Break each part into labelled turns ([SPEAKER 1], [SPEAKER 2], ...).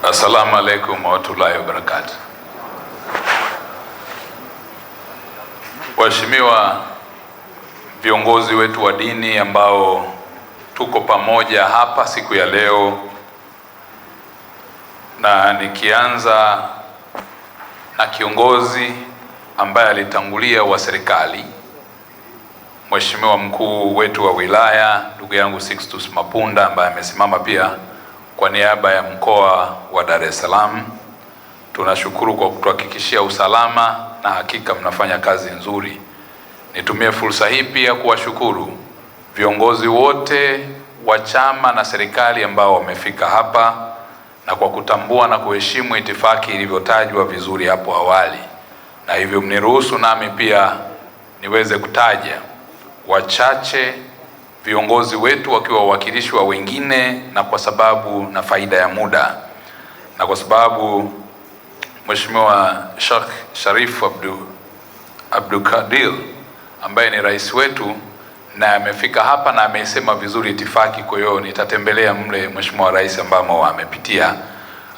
[SPEAKER 1] Assalamu alaikum warahmatullahi wabarakatuh. Waheshimiwa viongozi wetu wa dini ambao tuko pamoja hapa siku ya leo, na nikianza na kiongozi ambaye alitangulia wa serikali, Mheshimiwa mkuu wetu wa wilaya ndugu yangu Sixtus Mapunda, ambaye amesimama pia kwa niaba ya mkoa wa Dar es Salaam. Tunashukuru kwa kutuhakikishia usalama na hakika mnafanya kazi nzuri. Nitumie fursa hii pia kuwashukuru viongozi wote wa chama na serikali ambao wamefika hapa na kwa kutambua na kuheshimu itifaki ilivyotajwa vizuri hapo awali. Na hivyo mniruhusu nami pia niweze kutaja wachache viongozi wetu wakiwa wawakilishi wa wengine, na kwa sababu na faida ya muda na kwa sababu Mheshimiwa Sheikh Sharif Abdul Qadir ambaye ni rais wetu na amefika hapa na amesema vizuri itifaki, kwa hiyo nitatembelea mle Mheshimiwa rais ambamo amepitia,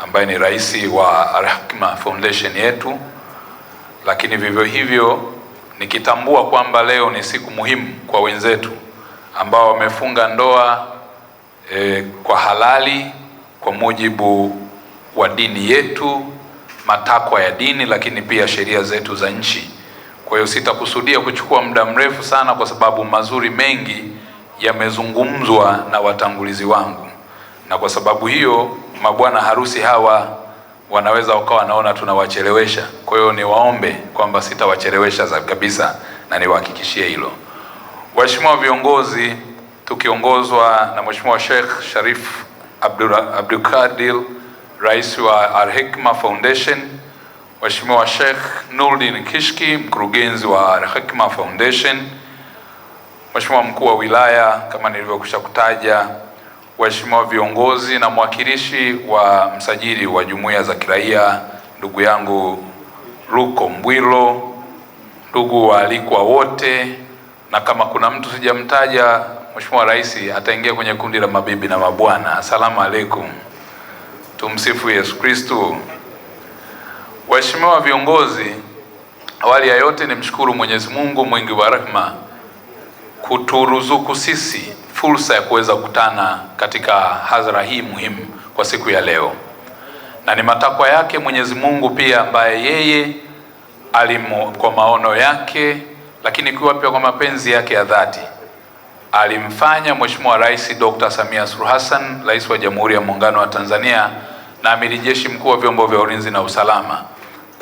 [SPEAKER 1] ambaye ni rais wa Al-Hikma Foundation yetu. Lakini vivyo hivyo nikitambua kwamba leo ni siku muhimu kwa wenzetu ambao wamefunga ndoa kwa halali kwa mujibu wa dini yetu, matakwa ya dini, lakini pia sheria zetu za nchi. Kwa hiyo sitakusudia kuchukua muda mrefu sana, kwa sababu mazuri mengi yamezungumzwa na watangulizi wangu, na kwa sababu hiyo mabwana harusi hawa wanaweza wakawa naona tunawachelewesha. Kwa hiyo niwaombe kwamba sitawachelewesha kabisa na niwahakikishie hilo. Waheshimiwa viongozi, tukiongozwa na Mheshimiwa Sheikh Sharif Abdul Qadir, rais wa Al-Hikma Foundation, Mheshimiwa Sheikh Nuruddin Kishki, mkurugenzi wa Al-Hikma Foundation, Mheshimiwa mkuu wa wilaya kama nilivyokwisha kutaja, waheshimiwa viongozi na mwakilishi wa msajili wa jumuiya za kiraia ndugu yangu Luko Mbwilo, ndugu waalikwa wote, na kama kuna mtu sijamtaja, Mheshimiwa Rais ataingia kwenye kundi la mabibi na mabwana. Asalamu alaikum. Tumsifu Yesu Kristo. Waheshimiwa viongozi, awali ya yote nimshukuru Mwenyezi Mungu mwingi wa rehema kuturuzuku sisi fursa ya kuweza kukutana katika hadhara hii muhimu kwa siku ya leo, na ni matakwa yake Mwenyezi Mungu pia ambaye yeye kwa maono yake, lakini pia kwa mapenzi yake ya dhati alimfanya Mheshimiwa Rais Dr. Samia Suluhu Hassan, Rais wa Jamhuri ya Muungano wa Tanzania na Amiri Jeshi Mkuu wa Vyombo vya Ulinzi na Usalama,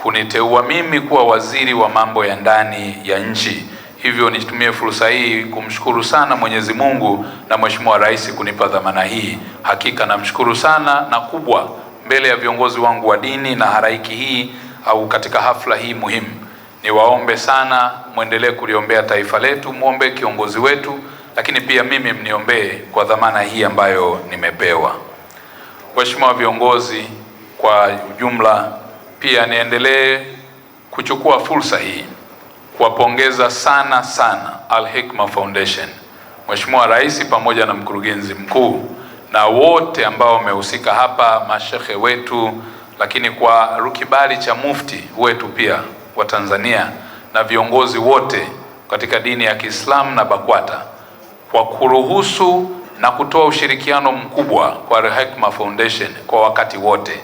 [SPEAKER 1] kuniteua mimi kuwa waziri wa mambo ya ndani ya nchi. Hivyo nitumie fursa hii kumshukuru sana Mwenyezi Mungu na Mheshimiwa Rais kunipa dhamana hii. Hakika namshukuru sana na kubwa mbele ya viongozi wangu wa dini na halaiki hii au katika hafla hii muhimu. Niwaombe sana muendelee kuliombea taifa letu, muombe kiongozi wetu, lakini pia mimi mniombee kwa dhamana hii ambayo nimepewa. Waheshimiwa viongozi kwa ujumla, pia niendelee kuchukua fursa hii kuwapongeza sana Al-Hikma Foundation, Mheshimiwa Rais pamoja na mkurugenzi mkuu na wote ambao wamehusika hapa, mashehe wetu, lakini kwa kibali cha mufti wetu pia wa Tanzania na viongozi wote katika dini ya Kiislamu na BAKWATA kwa kuruhusu na kutoa ushirikiano mkubwa kwa Al-Hikma Foundation kwa wakati wote.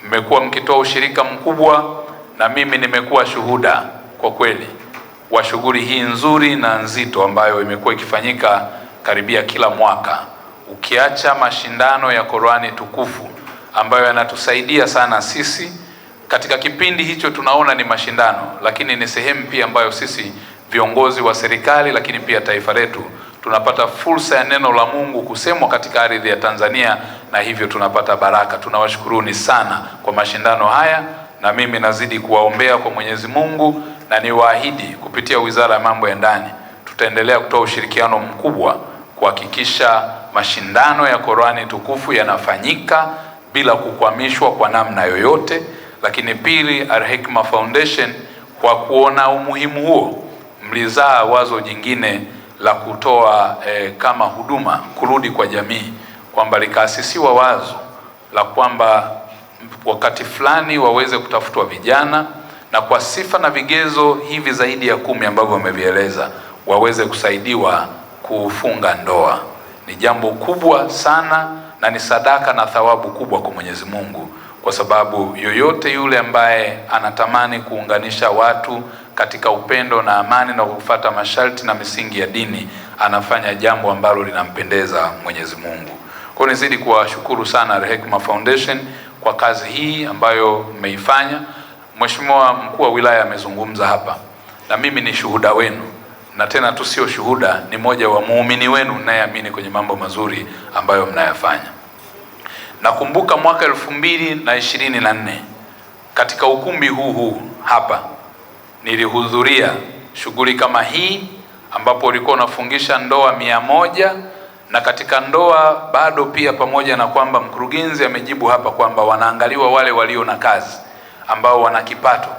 [SPEAKER 1] Mmekuwa mkitoa ushirika mkubwa na mimi nimekuwa shuhuda kwa kweli wa shughuli hii nzuri na nzito ambayo imekuwa ikifanyika karibia kila mwaka. Ukiacha mashindano ya Qur'ani tukufu ambayo yanatusaidia sana sisi katika kipindi hicho, tunaona ni mashindano, lakini ni sehemu pia ambayo sisi viongozi wa serikali lakini pia taifa letu tunapata fursa ya neno la Mungu kusemwa katika ardhi ya Tanzania, na hivyo tunapata baraka. Tunawashukuruni sana kwa mashindano haya, na mimi nazidi kuwaombea kwa Mwenyezi Mungu, na niwaahidi kupitia Wizara ya Mambo ya Ndani tutaendelea kutoa ushirikiano mkubwa kuhakikisha mashindano ya Qur'ani tukufu yanafanyika bila kukwamishwa kwa namna yoyote. Lakini pili, Al-Hikma Foundation kwa kuona umuhimu huo mlizaa wazo jingine la kutoa kama huduma kurudi kwa jamii, kwamba likaasisiwa wazo la kwamba wakati fulani waweze kutafutwa vijana, na kwa sifa na vigezo hivi zaidi ya 10 ambavyo wamevieleza waweze kusaidiwa kufunga ndoa. Ni jambo kubwa sana na ni sadaka na thawabu kubwa kwa Mwenyezi Mungu, kwa sababu yoyote yule ambaye anatamani kuunganisha watu katika upendo na amani na kufuata masharti na misingi ya dini anafanya jambo ambalo linampendeza Mwenyezi Mungu. Kwa hiyo nizidi kuwashukuru sana Al-Hekima Foundation kwa kazi hii ambayo mmeifanya. Mheshimiwa Mkuu wa Wilaya amezungumza hapa na mimi ni shuhuda wenu, na tena tu sio shuhuda, ni moja wa muumini wenu ninayeamini kwenye mambo mazuri ambayo mnayafanya. Nakumbuka mwaka 2024 katika ukumbi huu hapa nilihudhuria shughuli kama hii ambapo ulikuwa unafungisha ndoa 100, na katika ndoa bado pia, pamoja na kwamba mkurugenzi amejibu hapa kwamba wanaangaliwa wale walio na kazi ambao wana kipato,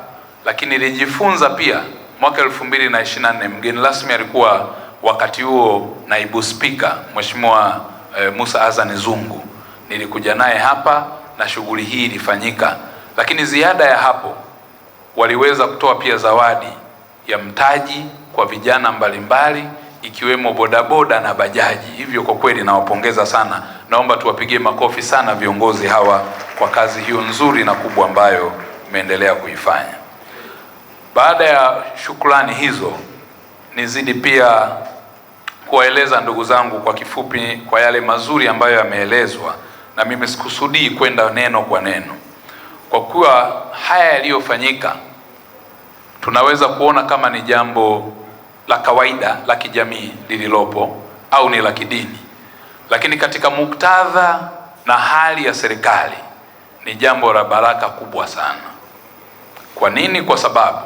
[SPEAKER 1] lakini nilijifunza pia mwaka 2024 mgeni rasmi alikuwa wakati huo naibu spika Mheshimiwa Musa Azani Zungu. Nilikuja naye hapa na shughuli hii ilifanyika, lakini ziada ya hapo waliweza kutoa pia zawadi ya mtaji kwa vijana mbalimbali ikiwemo bodaboda na bajaji. Hivyo kwa kweli nawapongeza sana, naomba tuwapigie makofi sana viongozi hawa kwa kazi hiyo nzuri na kubwa ambayo mmeendelea kuifanya. Baada ya shukrani hizo, nizidi pia kuwaeleza ndugu zangu kwa kifupi kwa yale mazuri ambayo yameelezwa, na mimi sikusudii kwenda neno kwa neno, kwa kuwa haya yaliyofanyika tunaweza kuona kama ni jambo la kawaida la kijamii lililopo au ni la kidini, lakini katika muktadha na hali ya serikali ni jambo la baraka kubwa sana. Kwa nini? Kwa sababu